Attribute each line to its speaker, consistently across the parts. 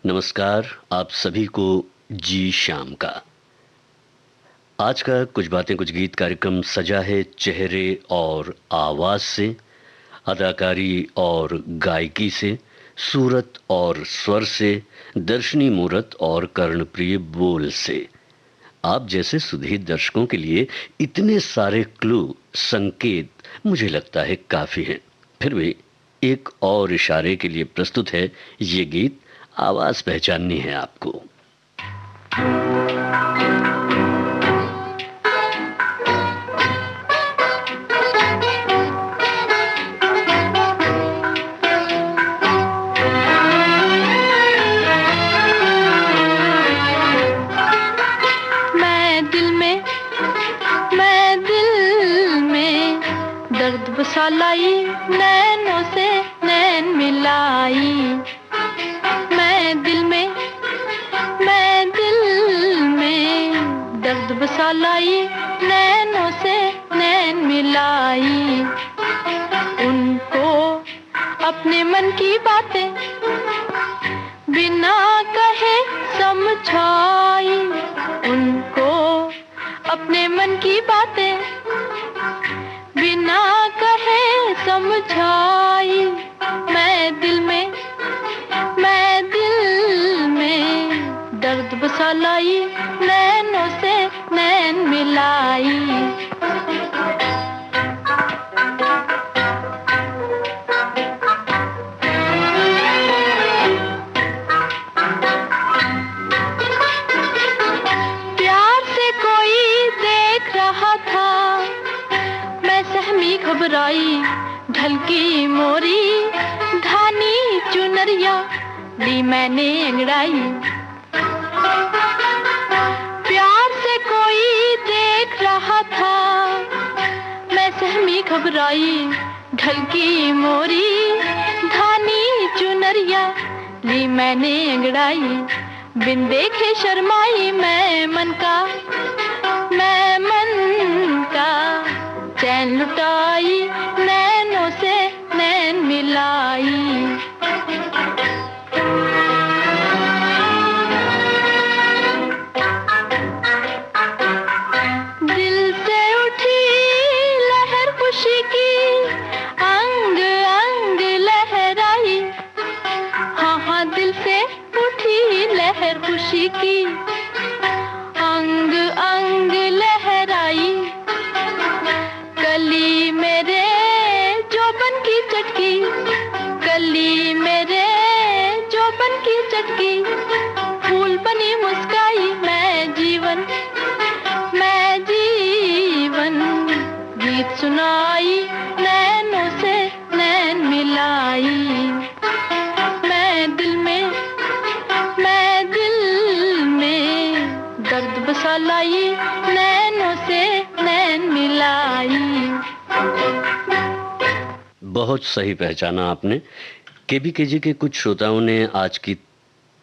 Speaker 1: नमस्कार आप सभी को जी शाम का। आज का कुछ बातें कुछ गीत कार्यक्रम सजा है चेहरे और आवाज से, अदाकारी और गायकी से, सूरत और स्वर से, दर्शनी मूरत और कर्णप्रिय बोल से। आप जैसे सुधीर दर्शकों के लिए इतने सारे क्लू, संकेत मुझे लगता है काफी हैं। फिर भी एक और इशारे के लिए प्रस्तुत है ये गीत। आवाज पहचाननी है आपको।
Speaker 2: दर्द बसा लाई, नैनों से नैन मिलाई। मैं दिल में दर्द बसा लाई, नैनों से नैन मिलाई। उनको अपने मन की बातें बिना कहे समझाई। उनको अपने मन की बातें बिना कहे समझाई। मैं दिल में दर्द बसा लाई, नैनों से नैन मिलाई। घबराई, ढलकी मोरी धानी चुनरिया ली मैंने अंगड़ाई। प्यार से कोई देख रहा था, मैं सहमी घबराई, ढलकी मोरी धानी चुनरिया ली मैंने अंगड़ाई। बिन देखे शर्माई, मैं मन का चैन लुटाई, नैनों से नैन मिलाई। दिल से उठी लहर खुशी की, अंग अंग लहराई। हाँ दिल से उठी लहर खुशी की, अंग अंग लहराई। कली मेरे जोबन की चटकी, कली मेरे जोबन की चटकी, फूल बनी मुस्काई। मैं जीवन गीत सुनाई, नैनों से नैन मिलाई। मैं दिल में दर्द बसा लाई, नैनों से नैन मिलाई।
Speaker 1: बहुत सही पहचाना आपने। केबीकेजी के कुछ श्रोताओं ने आज की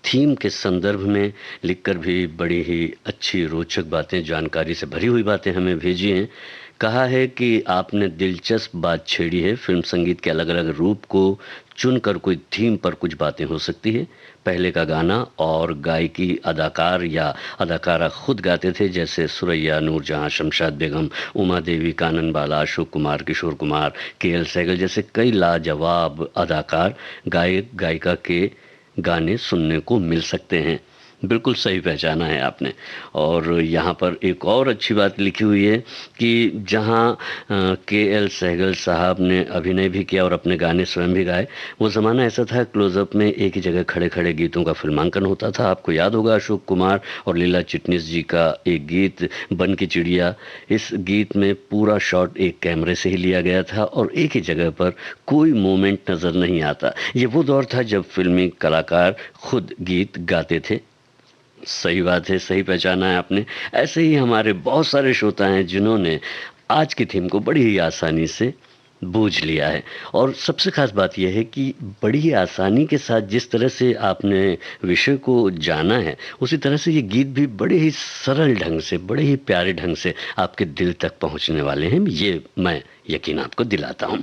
Speaker 1: थीम के संदर्भ में लिखकर भी बड़ी ही अच्छी रोचक बातें, जानकारी से भरी हुई बातें हमें भेजी हैं। कहा है कि आपने दिलचस्प बात छेड़ी है। फिल्म संगीत के अलग अलग रूप को चुनकर कोई थीम पर कुछ बातें हो सकती है। पहले का गाना और गायकी अदाकार या अदाकारा खुद गाते थे, जैसे सुरैया, नूरजहां, शमशाद बेगम, उमा देवी, कानन बाला, अशोक कुमार, किशोर कुमार, के.एल. सहगल जैसे कई लाजवाब अदाकार, गायक गायिका के गाने सुनने को मिल सकते हैं। बिल्कुल सही पहचाना है आपने। और यहाँ पर एक और अच्छी बात लिखी हुई है कि जहाँ के.एल. सहगल साहब ने अभिनय भी किया और अपने गाने स्वयं भी गाए। वो ज़माना ऐसा था, क्लोजअप में एक ही जगह खड़े खड़े गीतों का फिल्मांकन होता था। आपको याद होगा अशोक कुमार और लीला चिटनिस जी का एक गीत बन की चिड़िया। इस गीत में पूरा शॉट एक कैमरे से ही लिया गया था और एक ही जगह पर कोई मोमेंट नज़र नहीं आता। ये वो दौर था जब फिल्मी कलाकार खुद गीत गाते थे। सही बात है, सही पहचाना है आपने। ऐसे ही हमारे बहुत सारे श्रोता हैं जिन्होंने आज की थीम को बड़ी ही आसानी से बूझ लिया है। और सबसे खास बात यह है कि बड़ी ही आसानी के साथ जिस तरह से आपने विषय को जाना है, उसी तरह से ये गीत भी बड़े ही सरल ढंग से, बड़े ही प्यारे ढंग से आपके दिल तक पहुंचने वाले हैं। ये मैं यकीन आपको दिलाता हूं।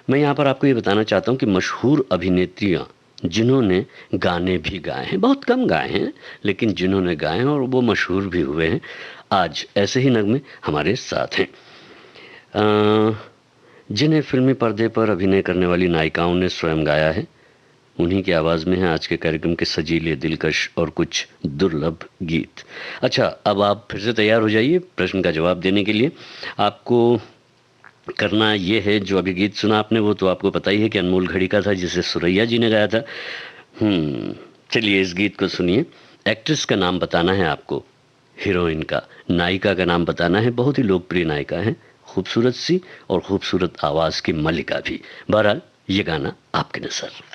Speaker 1: मैं यहाँ पर आपको ये बताना चाहता हूँ कि मशहूर अभिनेत्रियाँ जिन्होंने गाने भी गाए हैं, बहुत कम गाए हैं, लेकिन जिन्होंने गाए हैं और वो मशहूर भी हुए हैं, आज ऐसे ही नगमे हमारे साथ हैं। जिन्हें फिल्मी पर्दे पर अभिनय करने वाली नायिकाओं ने स्वयं गाया है, उन्हीं की आवाज़ में है आज के कार्यक्रम के सजीले, दिलकश और कुछ दुर्लभ गीत। अच्छा, अब आप फिर से तैयार हो जाइए प्रश्न का जवाब देने के लिए। आपको करना ये है, जो अभी गीत सुना आपने वो तो आपको पता ही है कि अनमोल घड़ी का था, जिसे सुरैया जी ने गाया था। चलिए इस गीत को सुनिए। एक्ट्रेस का नाम बताना है आपको, हीरोइन का, नायिका का नाम बताना है। बहुत ही लोकप्रिय नायिका है, खूबसूरत सी और खूबसूरत आवाज़ की मलिका भी। बहरहाल ये गाना आपकी नजर।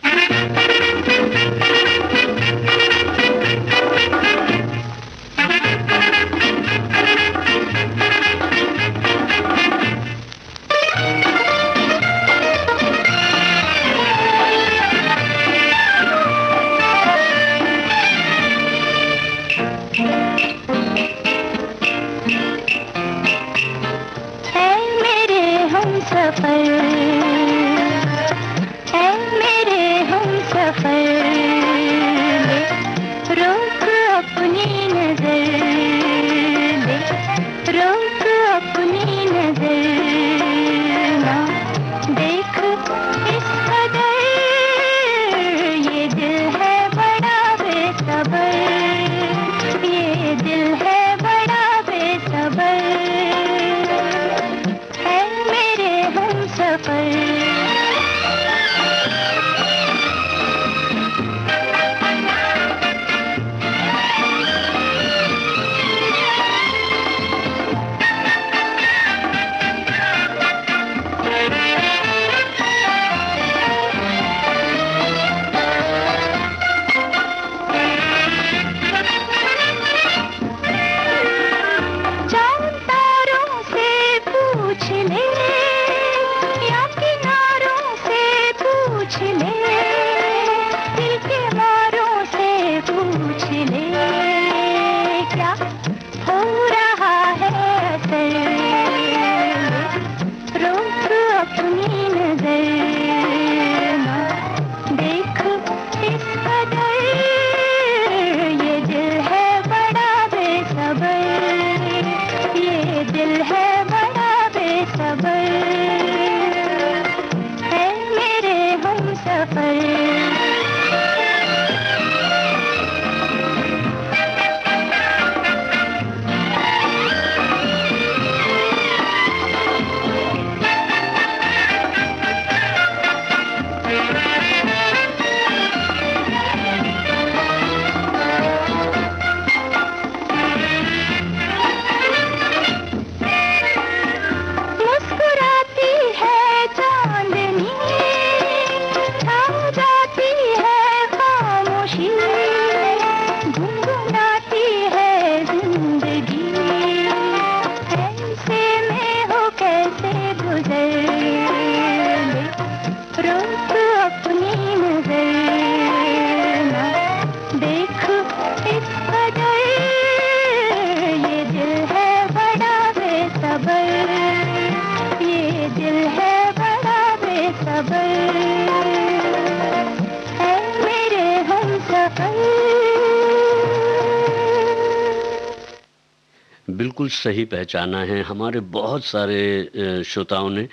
Speaker 1: बिल्कुल सही पहचाना है। हमारे बहुत सारे श्रोताओं ने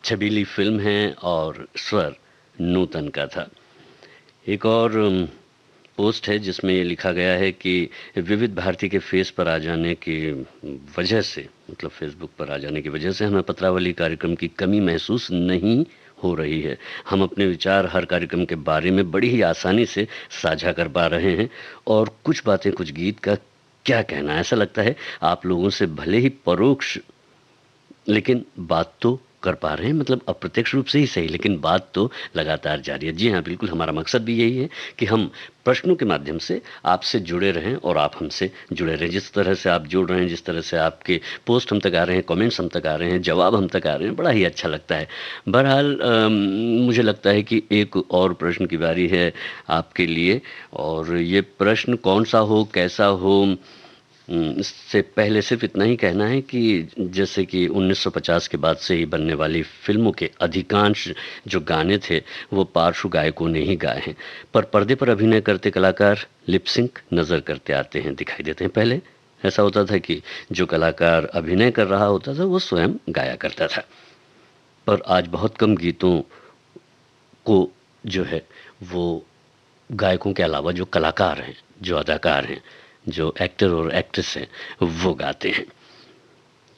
Speaker 1: छबीली फिल्म है और स्वर नूतन का था। एक और पोस्ट है जिसमें ये लिखा गया है कि विविध भारती के फेस पर आ जाने की वजह से, मतलब फेसबुक पर आ जाने की वजह से हमें पत्रावली कार्यक्रम की कमी महसूस नहीं हो रही है। हम अपने विचार हर कार्यक्रम के बारे में बड़ी ही आसानी से साझा कर पा रहे हैं और कुछ बातें, कुछ गीत का क्या कहना। ऐसा लगता है आप लोगों से भले ही परोक्ष लेकिन बात तो कर पा रहे हैं, मतलब अप्रत्यक्ष रूप से ही सही, लेकिन बात तो लगातार जारी है। जी हाँ, बिल्कुल हमारा मकसद भी यही है कि हम प्रश्नों के माध्यम से आपसे जुड़े रहें और आप हमसे जुड़े रहें। जिस तरह से आप जुड़ रहे हैं, जिस तरह से आपके पोस्ट हम तक आ रहे हैं, कमेंट्स हम तक आ रहे हैं, जवाब हम तक आ रहे हैं, बड़ा ही अच्छा लगता है। बहरहाल मुझे लगता है कि एक और प्रश्न की बारी है आपके लिए, और ये प्रश्न कौन सा हो, कैसा हो, इससे पहले सिर्फ इतना ही कहना है कि जैसे कि 1950 के बाद से ही बनने वाली फिल्मों के अधिकांश जो गाने थे वो पार्श्व गायकों ने ही गाए हैं, पर पर्दे पर अभिनय करते कलाकार लिप सिंक नज़र करते आते हैं, दिखाई देते हैं। पहले ऐसा होता था कि जो कलाकार अभिनय कर रहा होता था वो स्वयं गाया करता था, पर आज बहुत कम गीतों को जो है वो गायकों के अलावा जो कलाकार हैं, जो अदाकार हैं, जो एक्टर और एक्ट्रेस हैं, वो गाते हैं,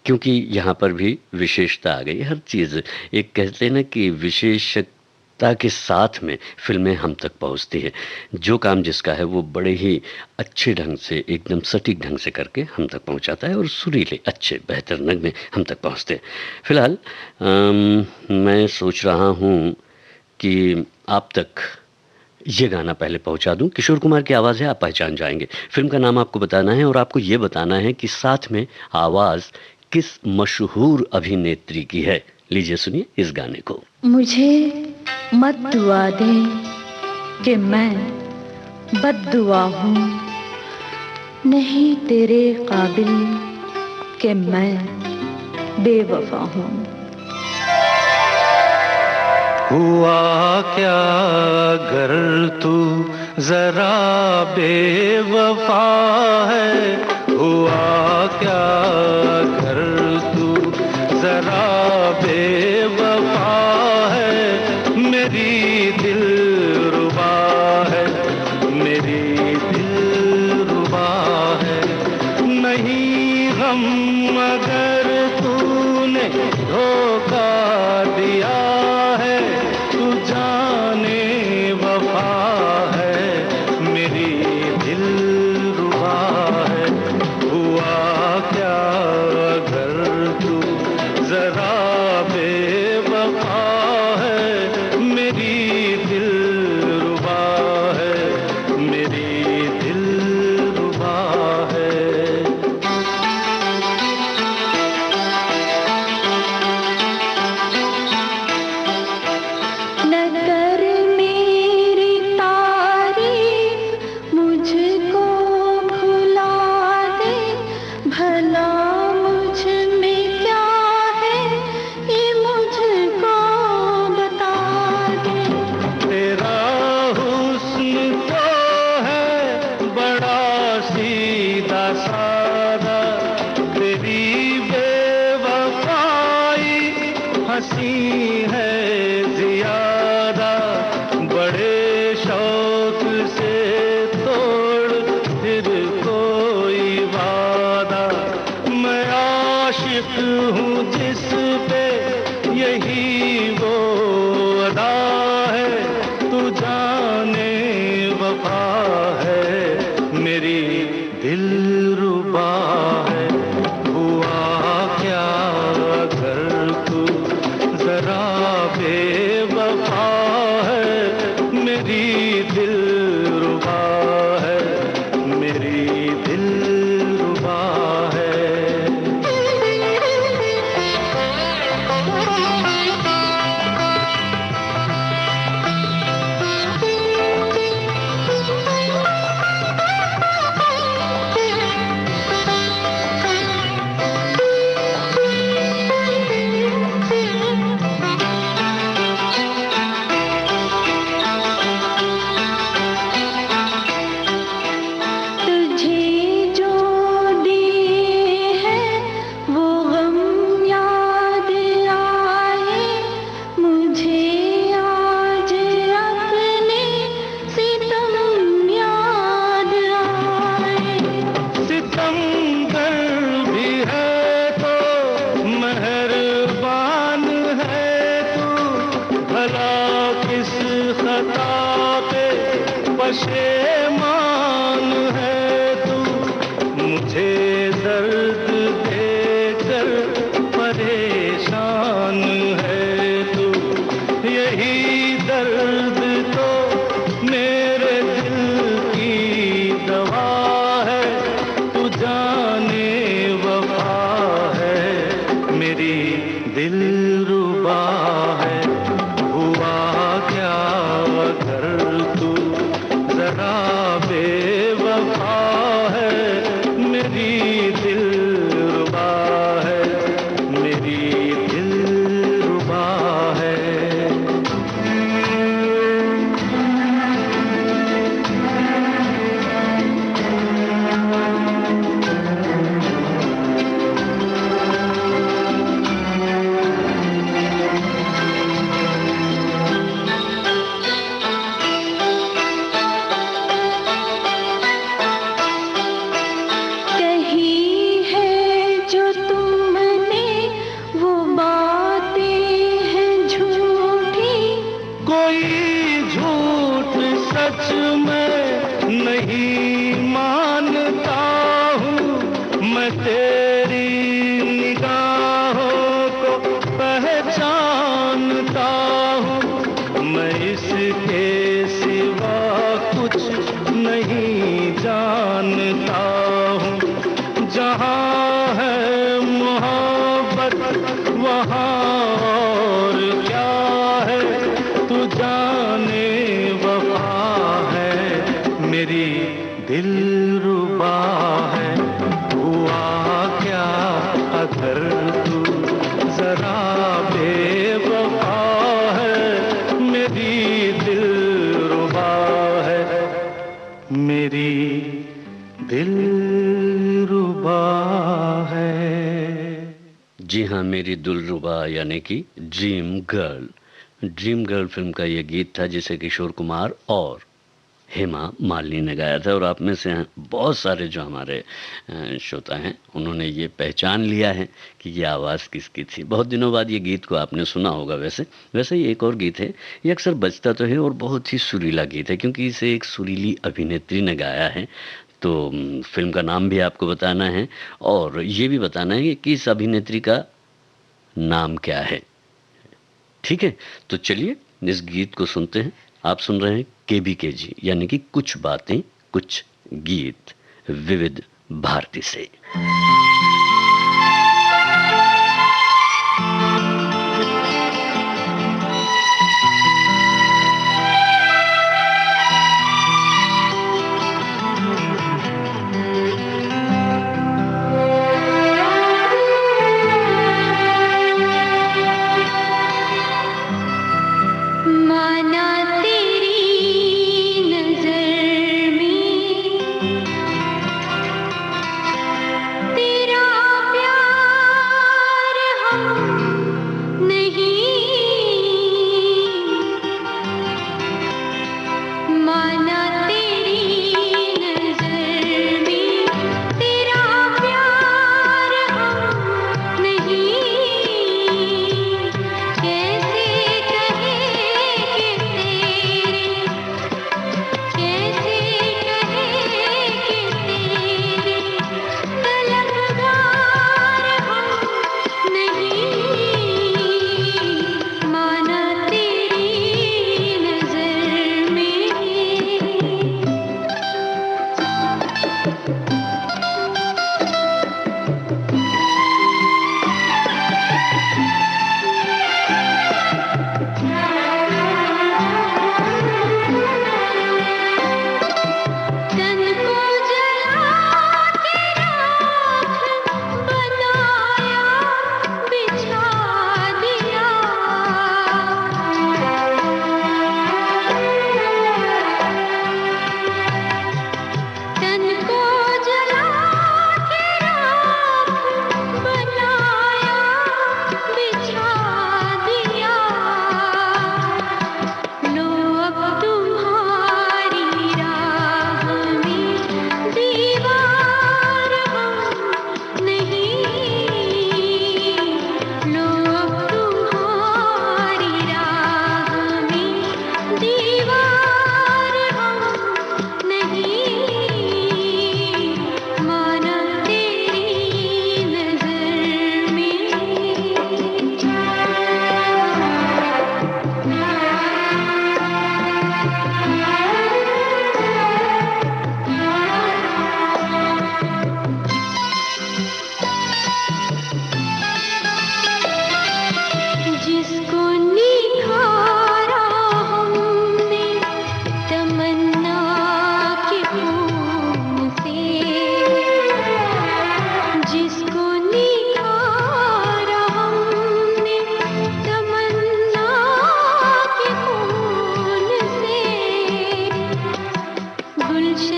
Speaker 1: क्योंकि यहाँ पर भी विशेषता आ गई। हर चीज़ एक कहते हैं ना कि विशेषता के साथ में फिल्में हम तक पहुँचती है। जो काम जिसका है वो बड़े ही अच्छे ढंग से, एकदम सटीक ढंग से करके हम तक पहुँचाता है और सुरीले अच्छे बेहतर नगमे हम तक पहुँचते हैं। फिलहाल मैं सोच रहा हूँ कि आप तक ये गाना पहले पहुंचा दूं। किशोर कुमार की आवाज़ है, आप पहचान जाएंगे। फिल्म का नाम आपको बताना है और आपको ये बताना है कि साथ में आवाज़ किस मशहूर अभिनेत्री की है। लीजिए सुनिए इस गाने को।
Speaker 2: मुझे मत दुआ दे कि मैं बद्दुआ हूँ, नहीं तेरे काबिल कि मैं बेवफा हूँ।
Speaker 3: हुआ क्या अगर तू जरा बेवफा है, हुआ क्या अगर तू जरा बेवफा है, मेरी दिलरुबा है, मेरी दिलरुबा है। नहीं गम अगर तूने धोखा दिया है, तू जाने वफा है, मेरी दिलरुबा है। हुआ क्या अगर तू जरा बेवफा है, मेरी दिलरुबा है, मेरी दिलरुबा है।
Speaker 2: न कर मेरी तारीफ, मुझको भुला दे, भला मुझ में क्या है ये मुझको बता दे।
Speaker 3: तेरा हुस्न तो है बड़ा सीधा सादा, तेरी बेवफाई हंसी है ज्यादा। बड़े शौक से तोड़ फिर कोई वादा, मैं आशिक हूँ जिस पे यही वो अदा है, तू जाने वफा है, मेरी दिलरुबा है। हुआ क्या अगर तू जरा बेवफा है, मेरी दिलरुबा है, मेरी दिलरुबा है।
Speaker 2: तुझे जो दिए हैं वो गम याद आए, मुझे आज अपने सितम याद आए।
Speaker 3: सितमगर भी है तो मेहरबान है तू, भला किस खता पे पशेमान है तू। मुझे दर्द देकर परेशान है तू, यही दर्द तो मेरे दिल की दवा है, तू जाने वफा है, मेरी दिलरुबा है। हुआ क्या अगर तू जरा बेवफा है, मेरी मेरी दिलरुबा है, मेरी दिलरुबा है।
Speaker 2: कही है जो तुमने वो बातें हैं झूठी,
Speaker 3: कोई झूठ सच में नहीं मानता हूँ, मैं तेरी निगाहों को पहचानता हूँ, मैं इसके सिवा कुछ नहीं जानता हूँ। जहाँ है मोहब्बत वहाँ और क्या है, तू जाने वफा है, मेरी दिलरुबा है। हुआ क्या अगर तू जरा बेवफा है, मेरी दिलरुबा है, मेरी दिलरुबा है।
Speaker 1: जी हाँ, मेरी दिलरुबा यानी कि dream girl. Dream girl film का ये गीत था जिसे किशोर कुमार और हेमा मालिनी ने गाया था। और आप में से बहुत सारे जो हमारे श्रोता हैं उन्होंने ये पहचान लिया है कि ये आवाज़ किसकी थी। बहुत दिनों बाद ये गीत को आपने सुना होगा। वैसे ही एक और गीत है, ये अक्सर बजता तो है और बहुत ही सुरीला गीत है क्योंकि इसे एक सुरीली अभिनेत्री ने गाया है। तो फिल्म का नाम भी आपको बताना है और ये भी बताना है कि इस अभिनेत्री का नाम क्या है। ठीक है, तो चलिए इस गीत को सुनते हैं। आप सुन रहे हैं KBKG यानी कि कुछ बातें कुछ गीत, विविध भारती से।
Speaker 2: माना तेरी नजर में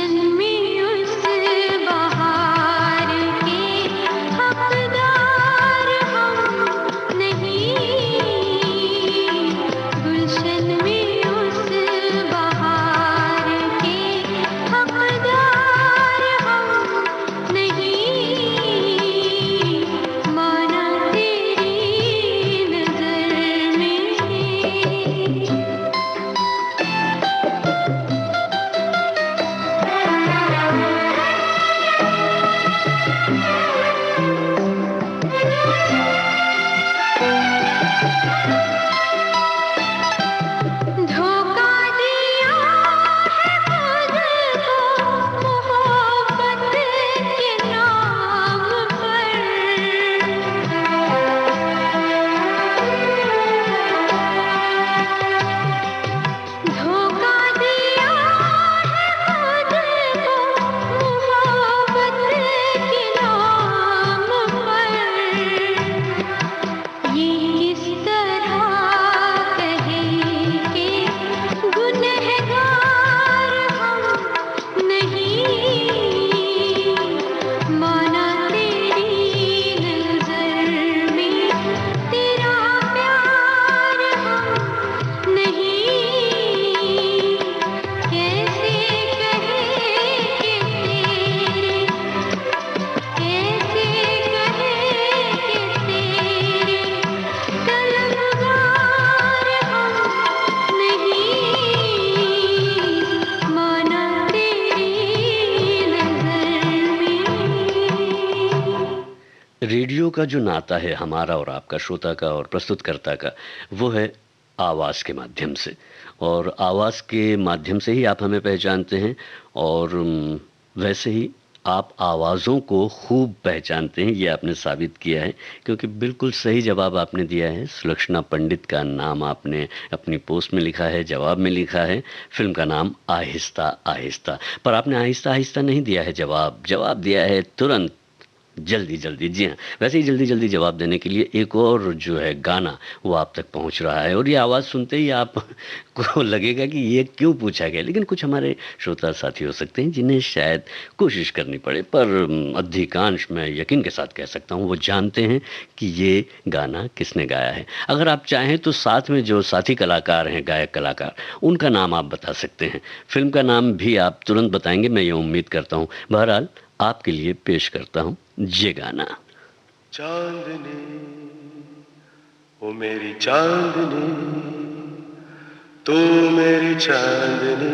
Speaker 2: गुलशन में उस बहार के हकदार हम नहीं, गुलशन में उस बहार के हकदार हम नहीं, माना तेरी नजर में। धोखा दिया है खुद को मोहब्बत के नाम पर, धोखा दिया है खुद को मोहब्बत के नाम पर। ये किस तरह कहे कि गुनहगार हम नहीं, माना तेरी नजर में तेरा प्यार हम नहीं, कैसे कहे कि तेरे, कैसे कहे कि तेरे तलबगार हम नहीं, माना तेरी नजर में।
Speaker 1: रेडियो का जो नाता है हमारा और आपका, श्रोता का और प्रस्तुतकर्ता का, वो है आवाज़ के माध्यम से, और आवाज़ के माध्यम से ही आप हमें पहचानते हैं, और वैसे ही आप आवाज़ों को खूब पहचानते हैं, ये आपने साबित किया है, क्योंकि बिल्कुल सही जवाब आपने दिया है। सुलक्षणा पंडित का नाम आपने अपनी पोस्ट में लिखा है, जवाब में लिखा है, फिल्म का नाम आहिस्ता आहिस्ता, पर आपने आहिस्ता आहिस्ता नहीं दिया है जवाब दिया है तुरंत, जल्दी जल्दी। जी हाँ, वैसे ही जल्दी जल्दी जवाब देने के लिए एक और जो है गाना वो आप तक पहुंच रहा है, और ये आवाज़ सुनते ही आप को लगेगा कि ये क्यों पूछा गया, लेकिन कुछ हमारे श्रोता साथी हो सकते हैं जिन्हें शायद कोशिश करनी पड़े, पर अधिकांश मैं यकीन के साथ कह सकता हूँ वो जानते हैं कि ये गाना किसने गाया है। अगर आप चाहें तो साथ में जो साथी कलाकार हैं, गायक कलाकार, उनका नाम आप बता सकते हैं, फिल्म का नाम भी आप तुरंत बताएंगे, मैं ये उम्मीद करता हूँ। बहरहाल आपके लिए पेश करता हूँ ये गाना।
Speaker 3: चांदनी, ओ मेरी चांदनी, तू मेरी चांदनी,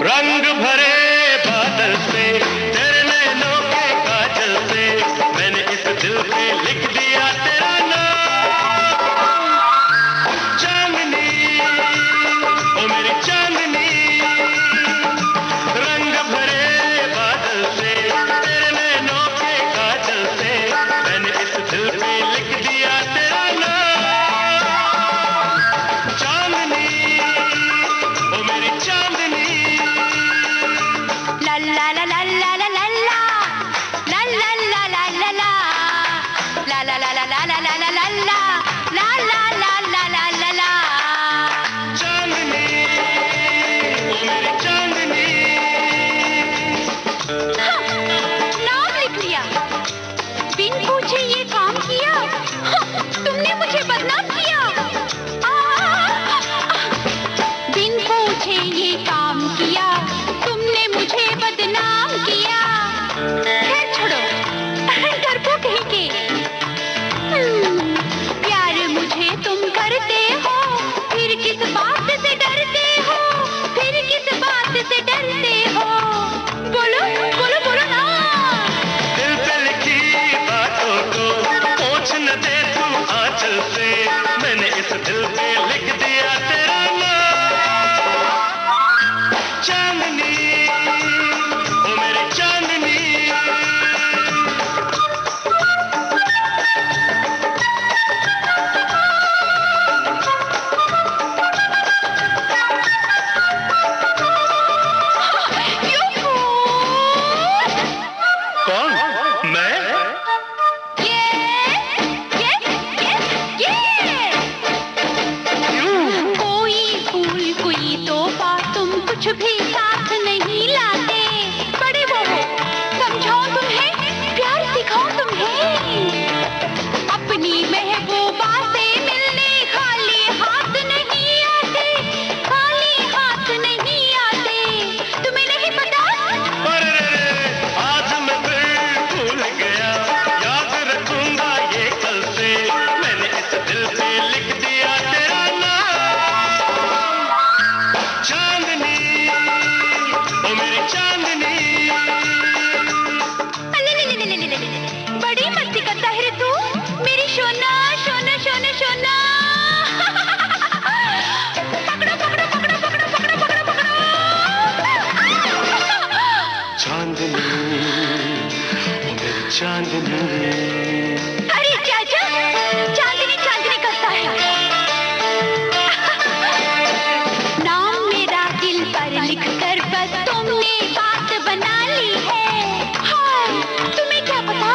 Speaker 3: रंग भरे बादल से, तेरे नैनों के काजल से, मैंने इस दिल पे लिख दिया तेरा नाम। चांदनी, ओ मेरी चांदनी, रंग भरे बादल से, तेरे नैनों के काजल से, मैंने इस दिल पे लिख दिया तेरा नाम। चांदनी, ओ मेरी चांदनी,
Speaker 2: भी साथ नहीं लाते। बड़े वो हो, समझाओ तुम्हें, प्यार सिखाओ तुम्हें। अपनी महबूबा से मिलने खाली हाथ नहीं आते, खाली हाथ नहीं आते। तुम्हें नहीं पता?
Speaker 3: अरे आज मैं फिर भूल गया, याद रखूंगा ये कल से। मैंने इस दिल पे लिख दिया तेरा नाम। चांदनी, ओ मेरी चांदनी।
Speaker 2: बड़ी मस्ती करता है रे तू, मेरी सोना सोना सोना सोना। पकड़ो पकड़ो पकड़ो पकड़ो पकड़ो पकड़ो पकड़ो।
Speaker 3: चांदनी, ओ मेरी चांदनी।
Speaker 2: अरे चाचा, चांदनी चांदनी करता है। नाम मेरा दिल पर लिख कर बस तुमने बात बना ली है। हाय, तुम्हें क्या पता,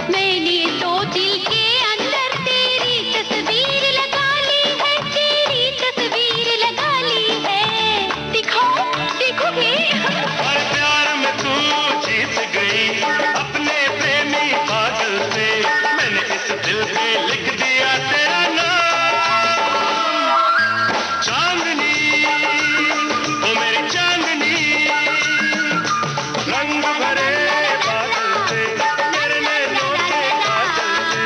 Speaker 2: मैंने तो दिल के अंदर तेरी तस्वीर लगा ली है, तेरी तस्वीर लगा ली है। दिखाओ, देखोगे?
Speaker 3: और प्यार में तू जीत गई अपने प्रेमी पागल से। मैंने इस दिल पे लिख दिया तेरा नाम। चांदनी, ओ मेरी चांदनी। रंग भरे बादल से, तेरे नैनों के काजल से।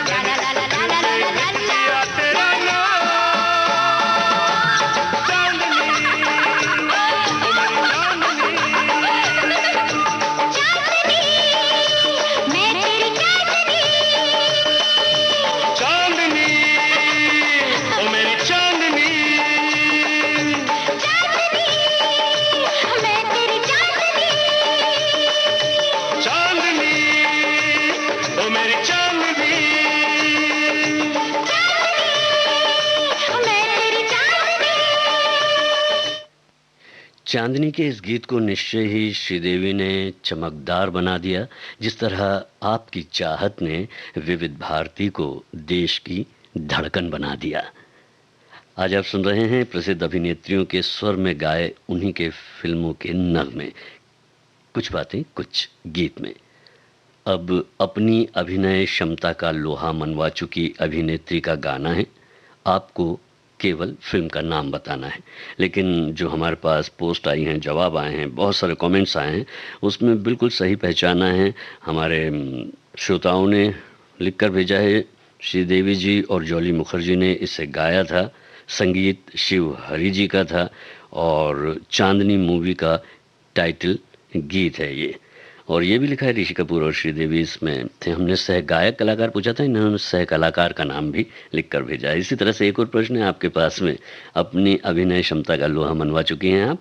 Speaker 3: मैंने इस दिल पे लिख दिया तेरा नाम। चांदनी, ओ मेरी चांदनी।
Speaker 2: चांदनी, मैं तेरी चांदनी।
Speaker 3: चांदनी, ओ मेरी चांदनी।
Speaker 2: चांदनी, मैं तेरी चांदनी।
Speaker 3: चांदनी, ओ मेरी चांदनी।
Speaker 2: मैं तेरी चांदनी।
Speaker 1: चांदनी के इस गीत को निश्चय ही श्रीदेवी ने चमकदार बना दिया, जिस तरह आपकी चाहत ने विविध भारती को देश की धड़कन बना दिया। आज आप सुन रहे हैं प्रसिद्ध अभिनेत्रियों के स्वर में गाए उन्हीं के फिल्मों के नगमे, कुछ बातें कुछ गीत में। अब अपनी अभिनय क्षमता का लोहा मनवा चुकी अभिनेत्री का गाना है, आपको केवल फिल्म का नाम बताना है। लेकिन जो हमारे पास पोस्ट आई हैं, जवाब आए हैं, बहुत सारे कमेंट्स आए हैं, उसमें बिल्कुल सही पहचाना है। हमारे श्रोताओं ने लिखकर भेजा है, श्रीदेवी जी और जॉली मुखर्जी ने इसे गाया था, संगीत शिव हरि जी का था और चांदनी मूवी का टाइटल गीत है ये। और ये भी लिखा है ऋषि कपूर और श्रीदेवी इसमें थे। हमने सह गायक कलाकार पूछा था, इन्होंने सह कलाकार का नाम भी लिखकर भेजा है। इसी तरह से एक और प्रश्न है आपके पास में, अपनी अभिनय क्षमता का लोहा मनवा चुकी हैं आप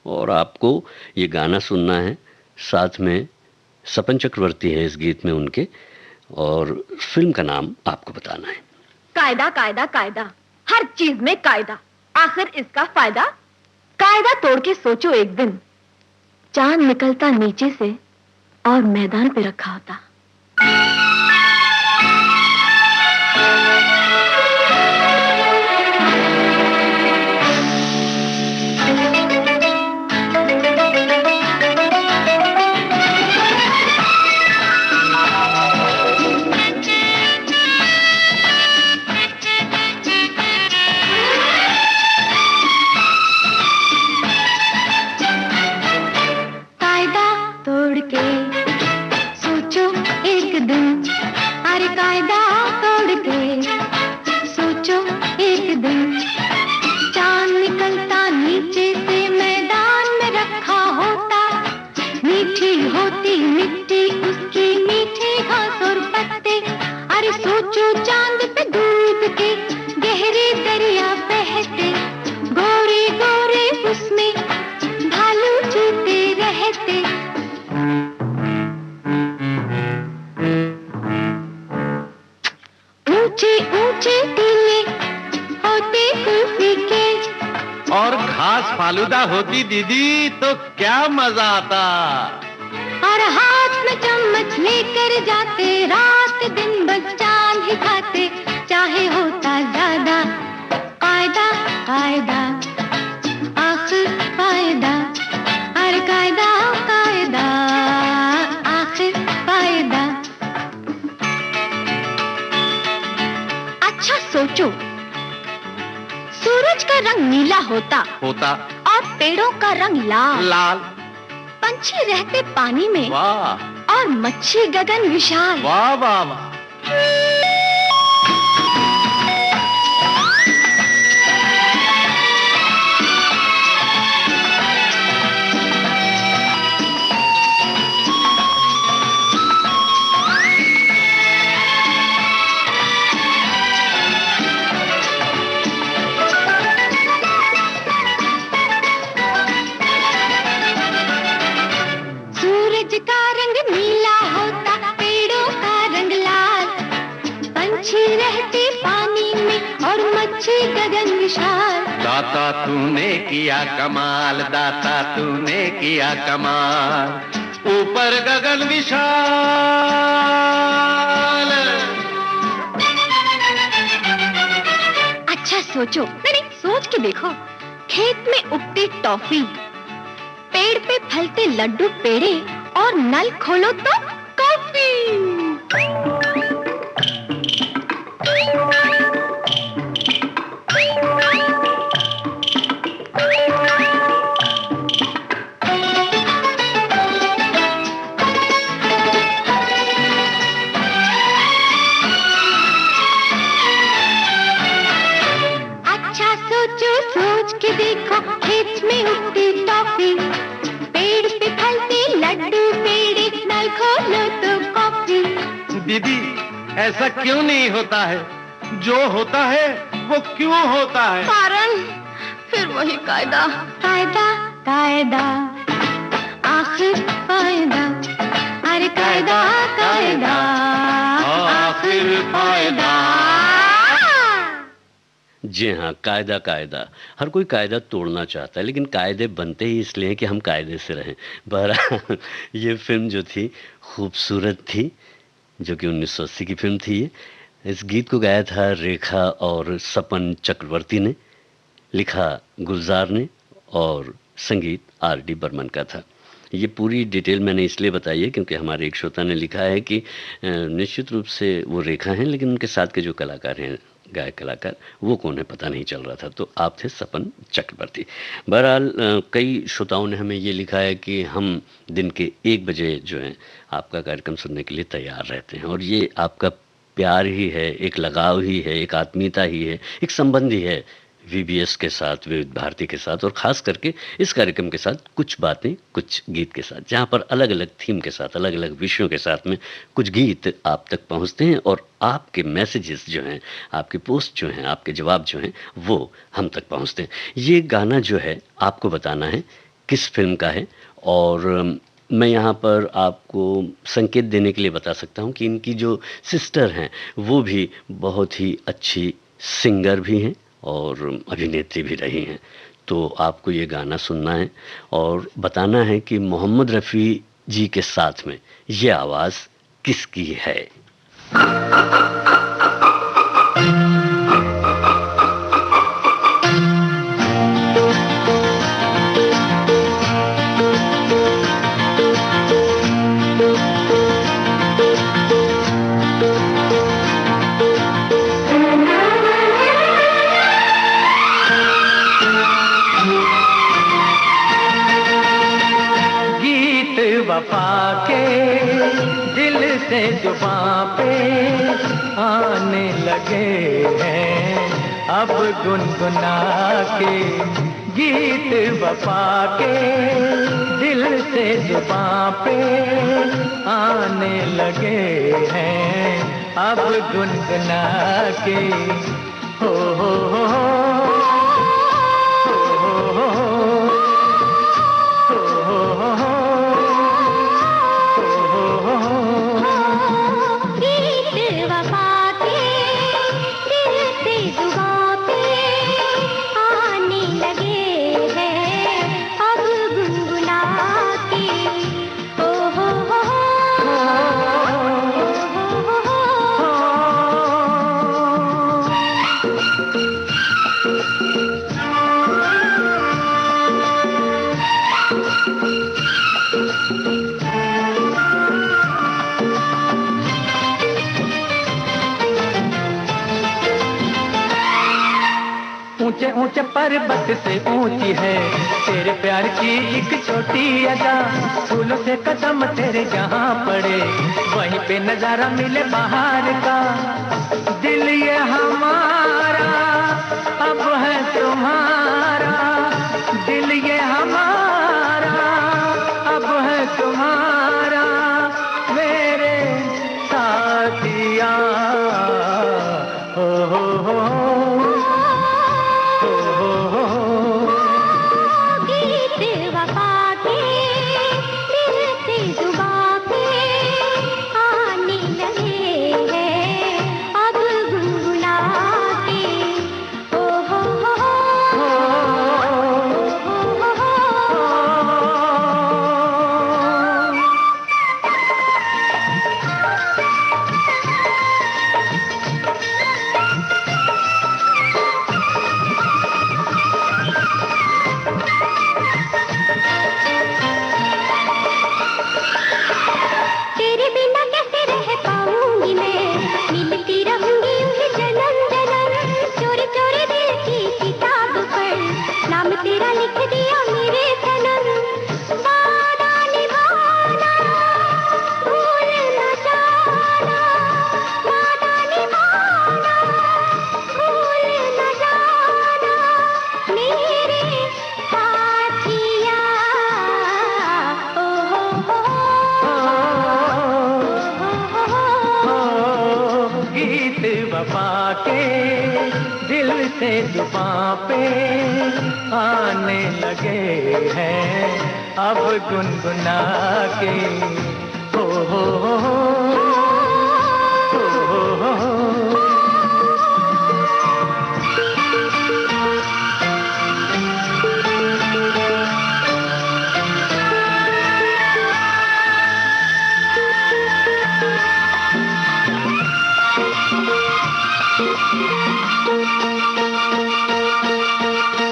Speaker 1: और आपको ये गाना सुनना है, साथ में सपन चक्रवर्ती है इस गीत में उनके, और फिल्म का नाम आपको बताना है।
Speaker 2: कायदा कायदा कायदा, हर चीज में कायदा, आखिर इसका फायदा। कायदा तोड़ के सोचो एक दिन, चांद निकलता नीचे से और मैदान पे रखा होता। कायदा तोड़ के सोचो एक दिन, अरे कायदा तोड़ के सोचो एक दिन, चांद निकलता नीचे से मैदान में रखा होता। मीठी होती मिट्टी उसकी, मीठी घास और पत्ते। अरे सोचो चांद पे दूध के गहरे दरिया बहते, गोरे गोरे उसमें भालू जीते रहते। ऊंचे ऊंचे टीले होते कुल्फी के,
Speaker 4: और घास फालूदा होती दीदी तो क्या मजा आता।
Speaker 2: और हाथ में चम्मच लेकर जाते, रात दिन बस चांद ही खाते। चाहे होता ज्यादा, कायदा कायदा आखिर फायदा। सोचो, सूरज का रंग नीला होता और पेड़ों का रंग लाल।
Speaker 4: लाल।
Speaker 2: पंछी रहते पानी में
Speaker 4: वाह।
Speaker 2: और मच्छी गगन विशाल।
Speaker 4: वाह वाह वाह।
Speaker 2: का रंग नीला होता, पेड़ों का रंग लाल। पंछी रहते पानी में और मच्छी गगन विशाल।
Speaker 4: दाता तूने किया कमाल, दाता तूने किया कमाल, ऊपर गगन विशाल।
Speaker 2: अच्छा सोचो, नहीं सोच के देखो, खेत में उगती टॉफी, पेड़ पे फलते लड्डू पेड़े और नल खोलो तो कॉफी। अच्छा सोचो, सोच के देखो, खेत में उगती टॉफी, पेड़ पे फलते लड्डू पेड़े, नल खोलो तो कॉफी।
Speaker 4: दीदी ऐसा क्यों नहीं होता है? जो होता है वो क्यों होता है?
Speaker 2: कारण फिर वही कायदा, कायदा कायदा, आखिर फायदा। अरे कायदा कायदा,
Speaker 4: आखिर फायदा।
Speaker 1: जी हाँ, कायदा कायदा। हर कोई कायदा तोड़ना चाहता है, लेकिन कायदे बनते ही इसलिए हैं कि हम कायदे से रहें। बहरहाल ये फिल्म जो थी खूबसूरत थी, जो कि 1980 की फिल्म थी ये। इस गीत को गाया था रेखा और सपन चक्रवर्ती ने, लिखा गुलजार ने और संगीत R.D. बर्मन का था। ये पूरी डिटेल मैंने इसलिए बताई है क्योंकि हमारे एक श्रोता ने लिखा है कि निश्चित रूप से वो रेखा हैं, लेकिन उनके साथ के जो कलाकार हैं, गायक कलाकार, वो कौन है पता नहीं चल रहा था। तो आप थे सपन चक्रवर्ती। बहरहाल कई श्रोताओं ने हमें ये लिखा है कि हम दिन के 1 बजे जो है आपका कार्यक्रम सुनने के लिए तैयार रहते हैं, और ये आपका प्यार ही है, एक लगाव ही है, एक आत्मीयता ही है, एक संबंध ही है VBS के साथ, विविध भारती के साथ, और ख़ास करके इस कार्यक्रम के साथ, कुछ बातें कुछ गीत के साथ, जहाँ पर अलग अलग थीम के साथ, अलग अलग विषयों के साथ में कुछ गीत आप तक पहुँचते हैं, और आपके मैसेजेस जो हैं, आपके पोस्ट जो हैं, आपके जवाब जो हैं, वो हम तक पहुँचते हैं। ये गाना जो है आपको बताना है किस फिल्म का है, और मैं यहाँ पर आपको संकेत देने के लिए बता सकता हूँ कि इनकी जो सिस्टर हैं वो भी बहुत ही अच्छी सिंगर भी हैं और अभिनेत्री भी रही हैं। तो आपको ये गाना सुनना है और बताना है कि मोहम्मद रफ़ी जी के साथ में ये आवाज़ किसकी है।
Speaker 5: वफा के दिल से जुबां पे आने लगे हैं अब गुनगुना के। गीत वफा के दिल से जुबां पे आने लगे हैं अब गुनगुना के। हो हो हो, हो। ऊंचे पर्वत से ऊंची है तेरे प्यार की एक छोटी अदा। फूलों से कदम तेरे जहां पड़े वहीं पे नजारा मिले बाहर का। दिल ये हमारा अब है तुम्हारा, दिल ये हमारा अब है तुम्हारा मेरे साथिया। हो
Speaker 2: गीत वफा के दिल से जुबां पे आने लगे हैं अब गुनगुना के। हो तेरे बिना कैसे रह पाऊंगी मैं, मिलती रहूंगी यूं जन्म जन्म। चोरी चोरी दिल की किताब पर नाम तेरा लिख दिया मेरे सनम। वादा निभाना भूल न जाना, वादा निभाना भूल न जाना मेरे साथिया।
Speaker 5: गीत वफा के दिल से जुबां पे आने लगे हैं अब गुनगुना के। हो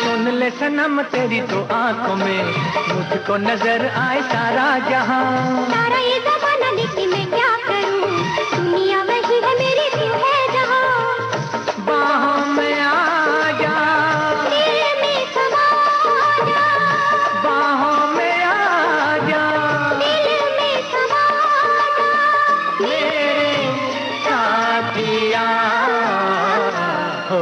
Speaker 5: 'सुन ले सनम तेरी तो आंखों में मुझको नजर आए सारा जहां।
Speaker 2: सारा ये ज़माना लेकिन मैं क्या करूं, दुनिया वही है मेरी दिल है जहां।
Speaker 5: बाहों में आ जा,
Speaker 2: दिल में समा जा,
Speaker 5: बाहों में आ जा,
Speaker 2: दिल में समा जा
Speaker 5: मेरे साथिया। हो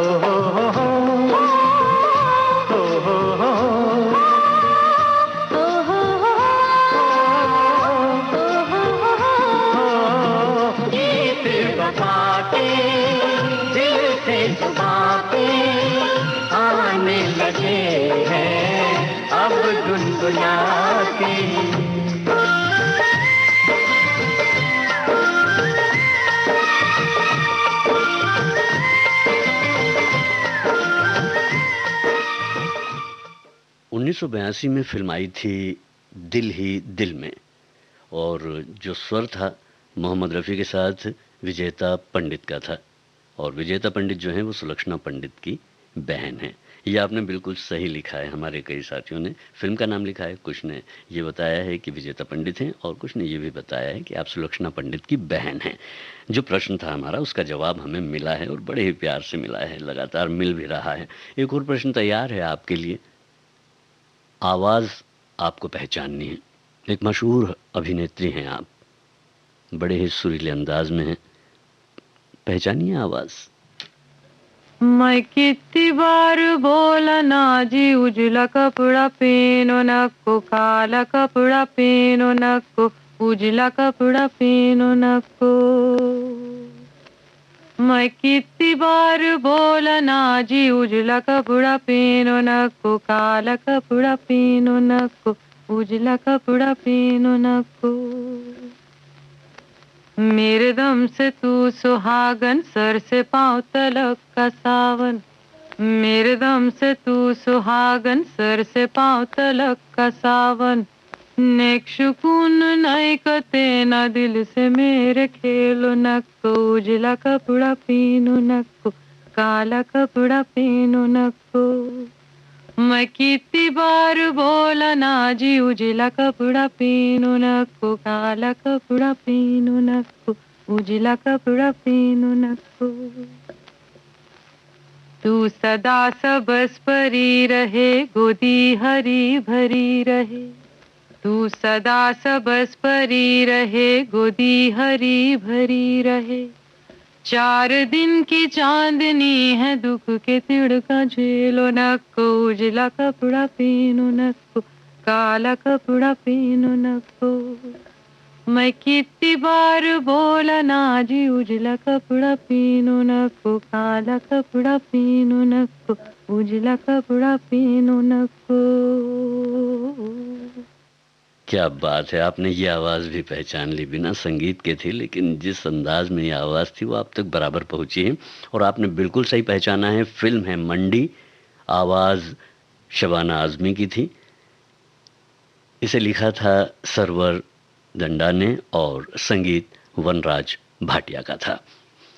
Speaker 5: गीत वफा के दिल से जुबां पे आने लगे हैं अब गुनगुना के।
Speaker 1: 1982 में फिल्म आई थी दिल ही दिल में, और जो स्वर था मोहम्मद रफ़ी के साथ विजेता पंडित का था। और विजेता पंडित जो हैं वो सुलक्षणा पंडित की बहन हैं। ये आपने बिल्कुल सही लिखा है। हमारे कई साथियों ने फिल्म का नाम लिखा है, कुछ ने ये बताया है कि विजेता पंडित हैं, और कुछ ने ये भी बताया है कि आप सुलक्षणा पंडित की बहन हैं। जो प्रश्न था हमारा उसका जवाब हमें मिला है, और बड़े ही प्यार से मिला है, लगातार मिल भी रहा है। एक और प्रश्न तैयार है आपके लिए। आवाज़ आपको पहचाननी है। एक मशहूर अभिनेत्री हैं आप, बड़े ही सुरीले अंदाज में हैं, पहचानिए आवाज़।
Speaker 6: मैं कितनी बार बोला ना जी, उजला कपड़ा पहनो नको, काला कपड़ा पहनो नको, उजला कपड़ा पहनो नको। मैं कितनी बार बोला ना जी, उजला कपड़ा पहनो नको, काला कपड़ा पहनो नको, उजला कपड़ा पहनो नको। मेरे दम से तू सुहागन, सर से पांव तलक का सावन। मेरे दम से तू सुहागन, सर से पांव तलक का सावन। नेक सुकून नहीं कते ना, दिल से मेरे खेलो नको, उजला कपड़ा पहनो नको, काला कपड़ा पहनो नको। मैं कितनी बार बोला ना जी, उजला कपड़ा पहनो नको, काला कपड़ा पहनो नको, उजला कपड़ा पहनो नको। तू सदा सबस परी रहे, गोदी हरी भरी रहे। तू सदा सबस परी रहे, गोदी हरी भरी रहे। 4 दिन की चांदनी है, दुख के तिड़का झेलो, नको उजला कपड़ा पहनो, नको काला कपड़ा पहनो, नको। मैं कितनी बार बोला ना जी, उजला कपड़ा पहनो, नको काला कपड़ा पहनो, नको उजला कपड़ा पहनो, नको।
Speaker 1: क्या बात है, आपने ये आवाज़ भी पहचान ली। बिना संगीत के थी, लेकिन जिस अंदाज में ये आवाज़ थी वो आप तक बराबर पहुंची है। और आपने बिल्कुल सही पहचाना है, फिल्म है मंडी, आवाज़ शबाना आज़मी की थी। इसे लिखा था सरवर दंडा ने और संगीत वनराज भाटिया का था।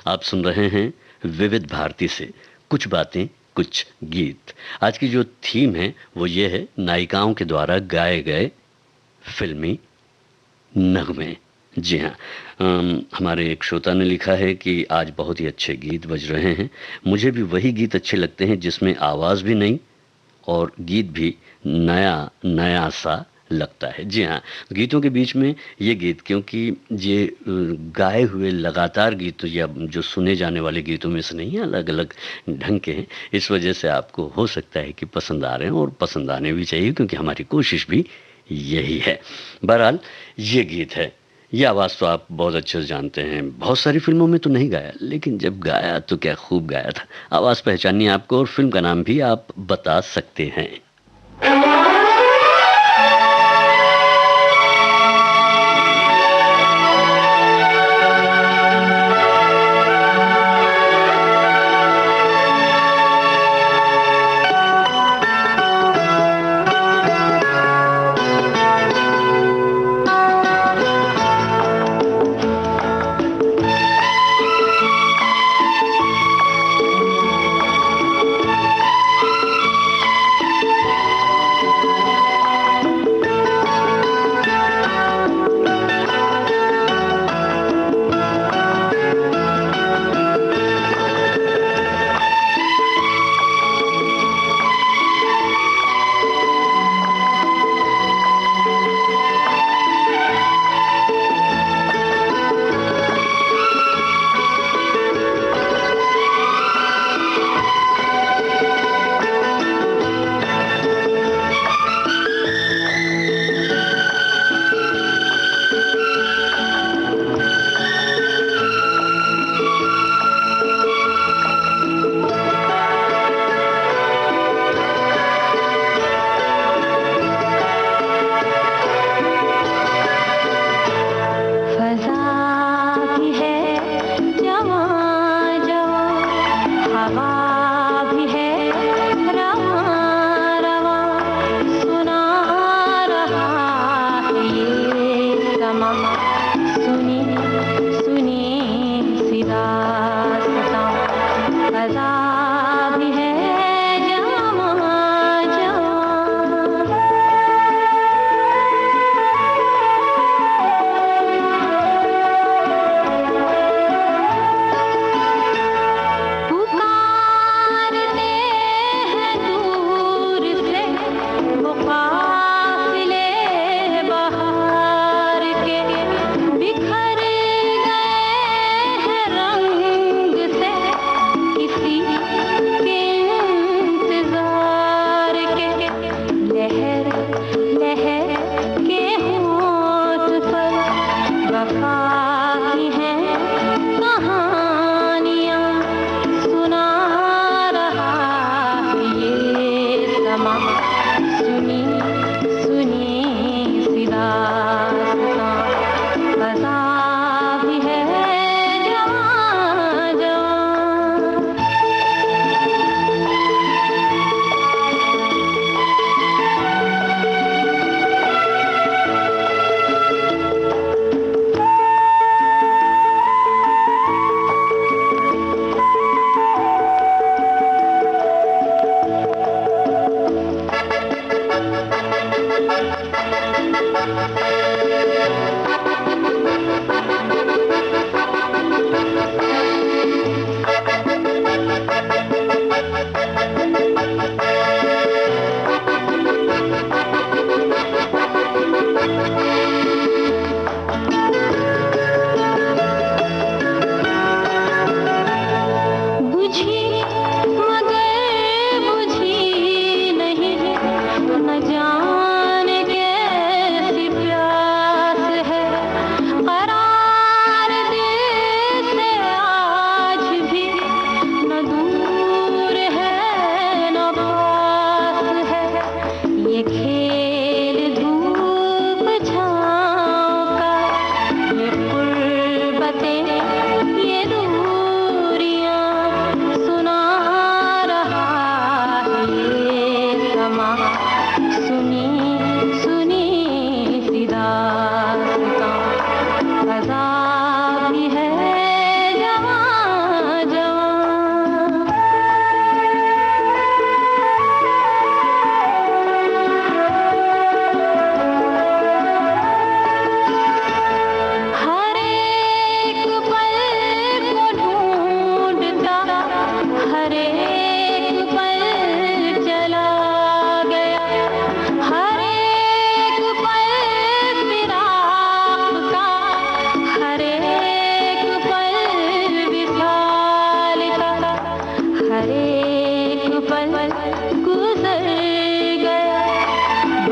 Speaker 1: आप सुन रहे हैं विविध भारती से कुछ बातें कुछ गीत। आज की जो थीम है वो ये है, नायिकाओं के द्वारा गाए गए फिल्मी नगमे। जी हाँ, हमारे एक श्रोता ने लिखा है कि आज बहुत ही अच्छे गीत बज रहे हैं। मुझे भी वही गीत अच्छे लगते हैं जिसमें आवाज़ भी नहीं और गीत भी नया नया सा लगता है। जी हाँ, गीतों के बीच में ये गीत, क्योंकि ये गाए हुए लगातार गीत या जो सुने जाने वाले गीतों में से नहीं है, अलग अलग ढंग के हैं। इस वजह से आपको हो सकता है कि पसंद आ रहे हैं, और पसंद आने भी चाहिए, क्योंकि हमारी कोशिश भी यही है। बहरहाल ये गीत है, ये आवाज़ तो आप बहुत अच्छे से जानते हैं। बहुत सारी फिल्मों में तो नहीं गाया, लेकिन जब गाया तो क्या खूब गाया था। आवाज़ पहचानिए आपको, और फिल्म का नाम भी आप बता सकते हैं।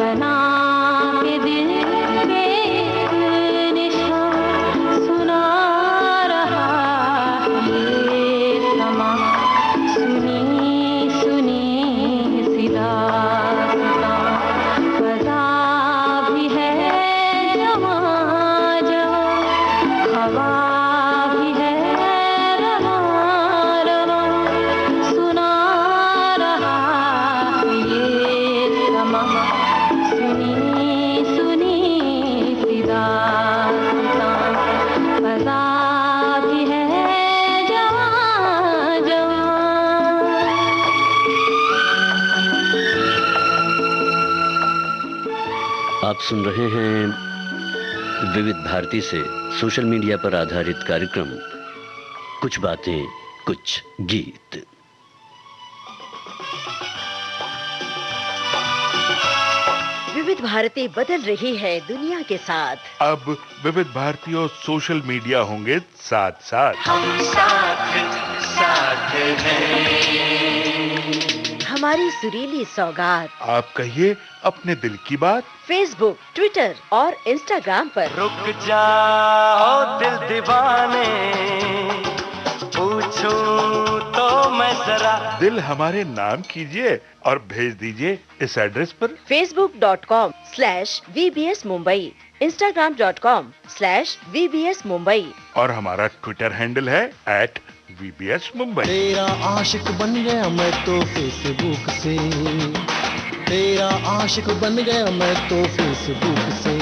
Speaker 6: बना के दिल पे एक निशान सुना रहा ये समा सुनी सुनी सी दास्तां फजा भी है जवां जवां हवा भी है रवां रवां सुना रहा ये समा सुनी सुनी सी दास्तां फजा भी है जवां जवां।
Speaker 1: आप सुन रहे हैं विविध भारती से सोशल मीडिया पर आधारित कार्यक्रम कुछ बातें कुछ गीत।
Speaker 7: विविध भारती बदल रही है दुनिया के साथ।
Speaker 8: अब विविध भारती और सोशल मीडिया होंगे साथ साथ।
Speaker 7: हमारी सुरीली सौगात
Speaker 8: आप कहिए अपने दिल की बात।
Speaker 7: फेसबुक, ट्विटर और इंस्टाग्राम पर।
Speaker 5: रुक जाओ दिल दीवाने पूछूं तो मैं जरा।
Speaker 8: दिल हमारे नाम कीजिए और भेज दीजिए इस एड्रेस पर।
Speaker 7: facebook.com/VBS Mumbai, Instagram.com/VBS Mumbai
Speaker 8: और हमारा ट्विटर हैंडल है @VBS Mumbai।
Speaker 9: तेरा आशिक बन गया मैं तो फेसबुक से, तेरा आशिक बन गया मैं तो फेसबुक से।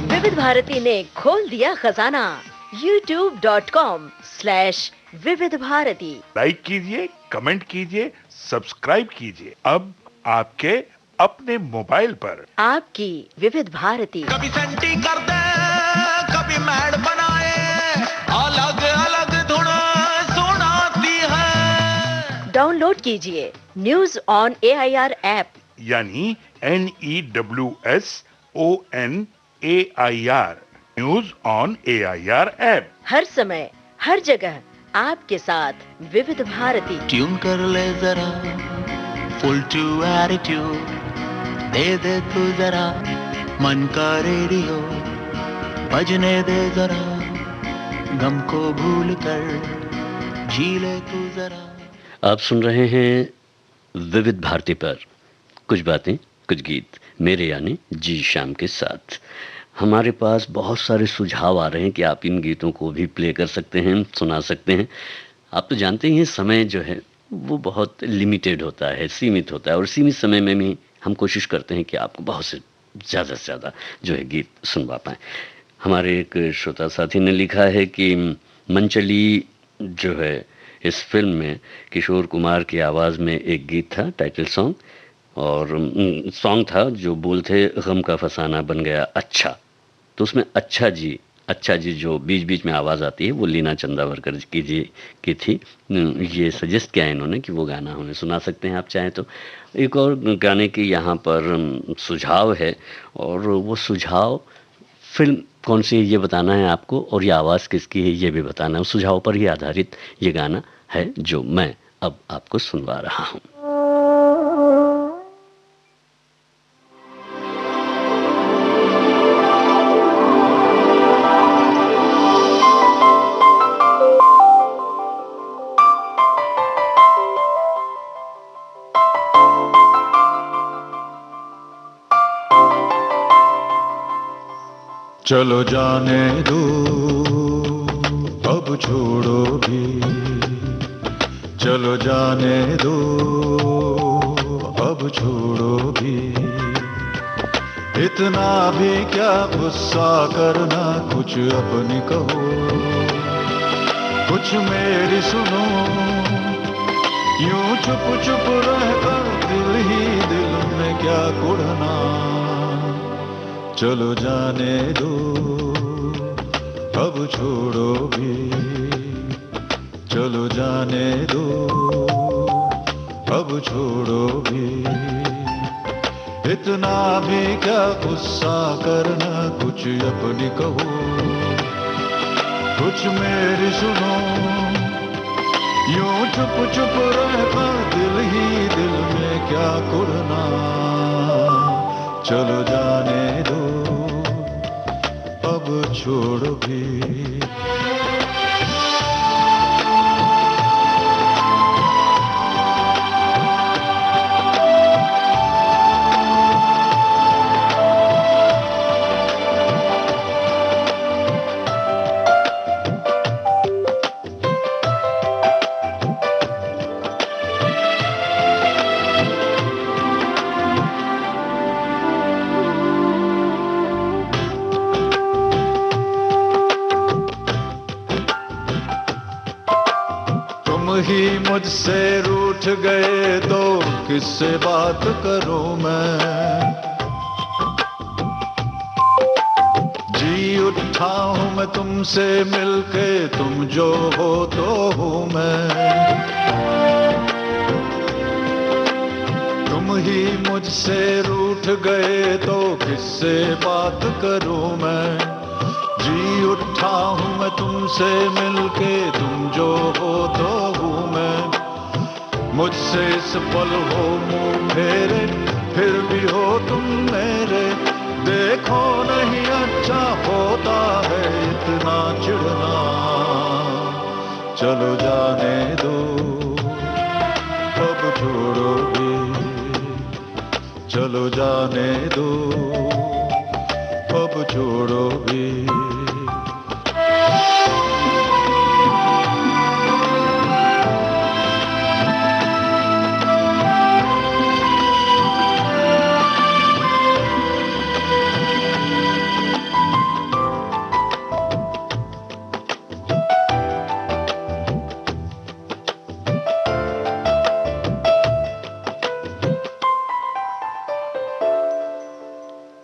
Speaker 7: विविध भारती ने खोल दिया खजाना। youtube.com/विविध भारती।
Speaker 8: लाइक कीजिए, कमेंट कीजिए, सब्सक्राइब कीजिए। अब आपके अपने मोबाइल पर
Speaker 7: आपकी विविध भारती।
Speaker 5: कभी सेंटी कर दे कभी मैड बनाए, अलग अलग धुन सुनाती है।
Speaker 7: डाउनलोड कीजिए न्यूज ऑन AIR ऐप।
Speaker 8: यानी NEWSONAIR news on AIR app.
Speaker 7: हर समय हर जगह आपके साथ विविध भारती।
Speaker 9: ट्यून कर ले जरा फुल टू एटीट्यूड, दे दे तू जरा मन का रेडियो, बजने दे जरा गम को भूल कर झीले तू जरा।
Speaker 1: आप सुन रहे हैं विविध भारती पर कुछ बातें कुछ गीत, मेरे यानी जी शाम के साथ। हमारे पास बहुत सारे सुझाव आ रहे हैं कि आप इन गीतों को भी प्ले कर सकते हैं, सुना सकते हैं। आप तो जानते ही हैं समय जो है वो बहुत लिमिटेड होता है, सीमित होता है, और सीमित समय में भी हम कोशिश करते हैं कि आपको बहुत से ज़्यादा जो है गीत सुनवा पाएँ। हमारे एक श्रोता साथी ने लिखा है कि मनचली जो है इस फिल्म में किशोर कुमार की आवाज़ में एक गीत था, टाइटल सॉन्ग, और सॉन्ग था जो बोल थे गम का फसाना बन गया अच्छा। तो उसमें अच्छा जी जो बीच बीच में आवाज़ आती है वो लीना चंदावरकर की थी। ये सजेस्ट किया इन्होंने कि वो गाना हमें सुना सकते हैं आप चाहें तो। एक और गाने की यहाँ पर सुझाव है, और वो सुझाव फिल्म कौन सी है ये बताना है आपको, और ये आवाज़ किसकी है ये भी बताना है। उस सुझाव पर ही आधारित ये गाना है जो मैं अब आपको सुनवा रहा हूँ।
Speaker 9: चलो जाने दो अब छोड़ो भी, चलो जाने दो अब छोड़ो भी, इतना भी क्या गुस्सा करना, कुछ अपनी कहो कुछ मेरी सुनो, यूं चुप चुप रहकर दिल ही दिल में क्या कुढ़ना। चलो जाने दो अब छोड़ो भी, चलो जाने दो अब छोड़ो भी, इतना भी क्या गुस्सा करना, कुछ अपनी कहो कुछ मेरी सुनो, यूं चुप चुप रहकर दिल ही दिल में क्या कुढ़ना। चलो जाने दो अब छोड़ो भी। ही मुझसे रूठ गए तो किससे बात करूं मैं। जी उठा हूं मैं तुमसे मिलके, तुम जो हो तो हूं मैं। तुम ही मुझसे रूठ गए तो किससे बात करूं मैं। जी उठा हूं मैं तुमसे मिलके, तुम जो हो तो हूं मैं। मुझसे इस पल हो मुंह फेरे, फिर भी हो तुम मेरे। देखो नहीं अच्छा होता है इतना चिढ़ना, चलो जाने दो अब छोड़ो भी। चलो जाने दो अब छोड़ो भी।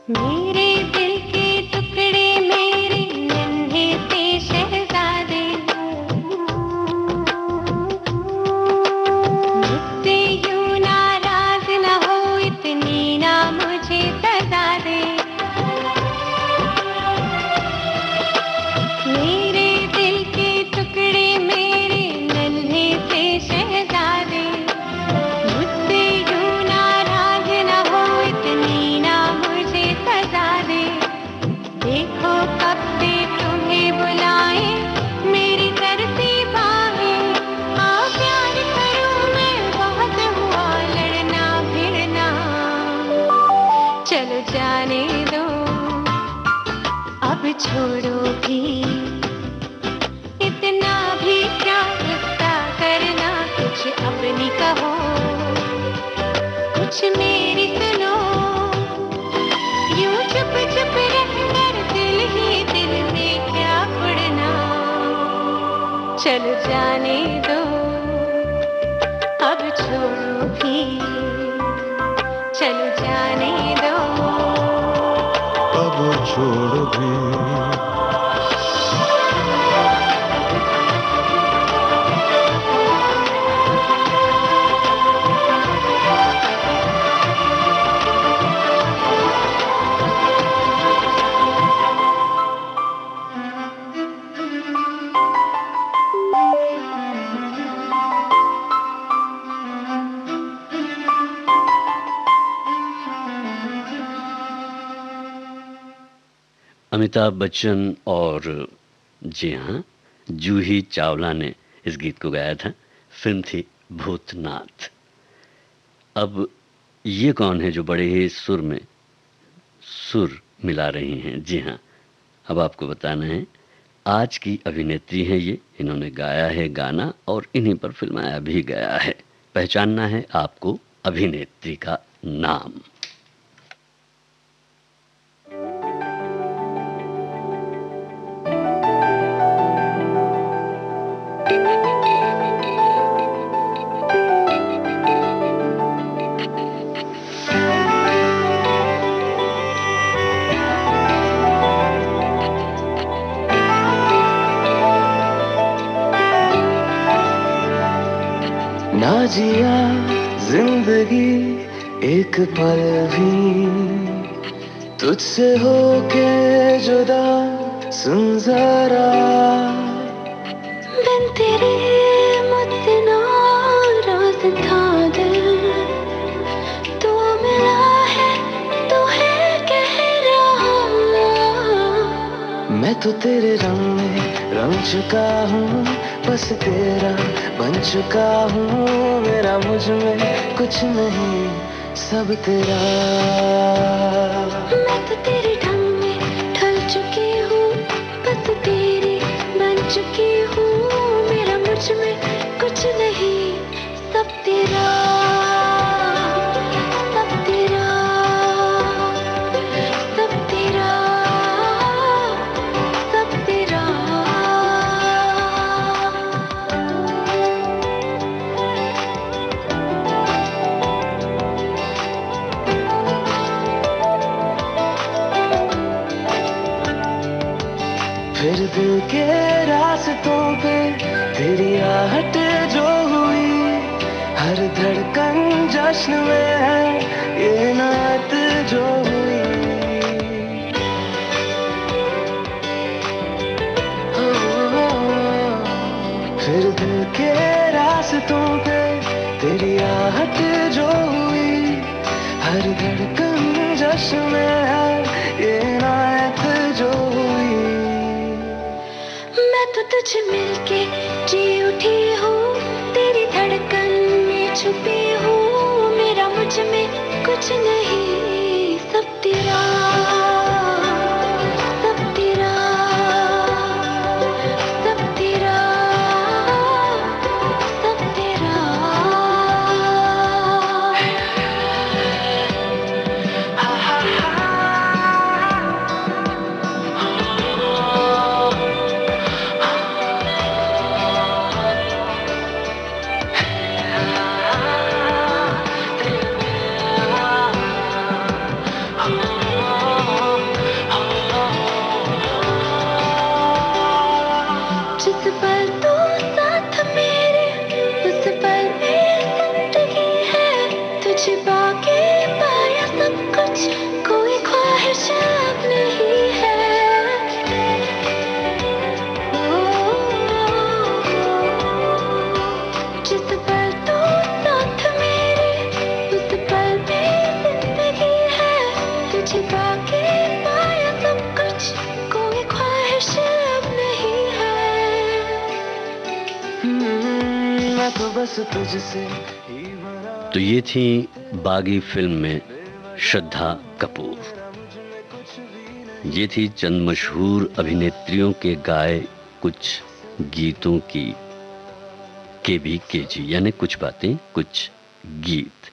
Speaker 2: मेरे दिल के टुकड़े मेरे नन्हे से शहजादे, मुझसे यूं नाराज न हो, इतनी ना मुझे सजा दे। मेरे दिल के टुकड़े मेरे नन्हे से शहजादे, मुझसे यूं नाराज न हो, इतनी ना मुझे सजा दे। देखो कब से तुम्हें बुलाए मेरी तरसी बाहें, आओ प्यार करूं मैं, बहुत हुआ लड़ना भिड़ना। चलो जाने दो अब छोड़ो भी, इतना भी क्या गुस्सा करना। कुछ अपनी कहो कुछ मेरी सुनो, यूं चुप चुप रहकर दिल ही दिल में क्या उड़ना। चलो जाने दो अब छोड़ो भी, चलो जाने दो
Speaker 9: अब छोड़ो भी।
Speaker 1: अमिताभ बच्चन और जी हाँ जूही चावला ने इस गीत को गाया था। फिल्म थी भूतनाथ। अब ये कौन है जो बड़े ही सुर में सुर मिला रही हैं? जी हाँ, अब आपको बताना है। आज की अभिनेत्री हैं ये, इन्होंने गाया है गाना और इन्हीं पर फिल्माया भी गया है। पहचानना है आपको अभिनेत्री का नाम।
Speaker 10: ना जिया जिंदगी एक पल भी तुझसे होके जुदा, सुन जरा
Speaker 2: बिन तेरे मुझसे नाराज था दिल, तू मिला है तो है
Speaker 10: मैं तो तेरे रंग में रंग चुका हूँ, बस तेरा बन चुका हूँ। मेरा मुझ में कुछ नहीं, सब तेरा।
Speaker 2: मैं तो तेरे ढंग में ढल चुकी हूँ, बस तेरी बन चुकी हूँ। मेरा मुझ में कुछ नहीं, सब तेरा, सब तेरा, सब तेरा, सब तेरा।
Speaker 10: फिर दिल के रास्तों पे तेरी आहट जो हुई, हर धड़कन जश्न में है ये नात जो हुई। फिर दिल के रास्तों पे तेरी आहट जो हुई, हर धड़कन जश्न में है ये नात जो हुई।
Speaker 2: मैं तो तुझे मिलके जी उठी हूँ, तेरी धड़कन में छुपी हूँ। मेरा मुझ में कुछ नहीं, सब तेरा, सब तेरा, सब तेरा, सब तेरा। जिस पल तू साथ मेरे, उस पल में जिंदगी है। तुझे पाके पाया सब कुछ, कोई ख्वाहिश अब नहीं है। जिस पल तू साथ मेरे, उस पल में जिंदगी है। तुझे पाके पाया सब कुछ, कोई ख्वाहिश अब नहीं है।
Speaker 10: मैं तो बस तुझसे ही भरा।
Speaker 1: तो ये थी बागी फिल्म में श्रद्धा कपूर। ये थी चंद मशहूर अभिनेत्रियों के गाए कुछ गीतों की केबीकेजी, यानी कुछ बातें कुछ गीत।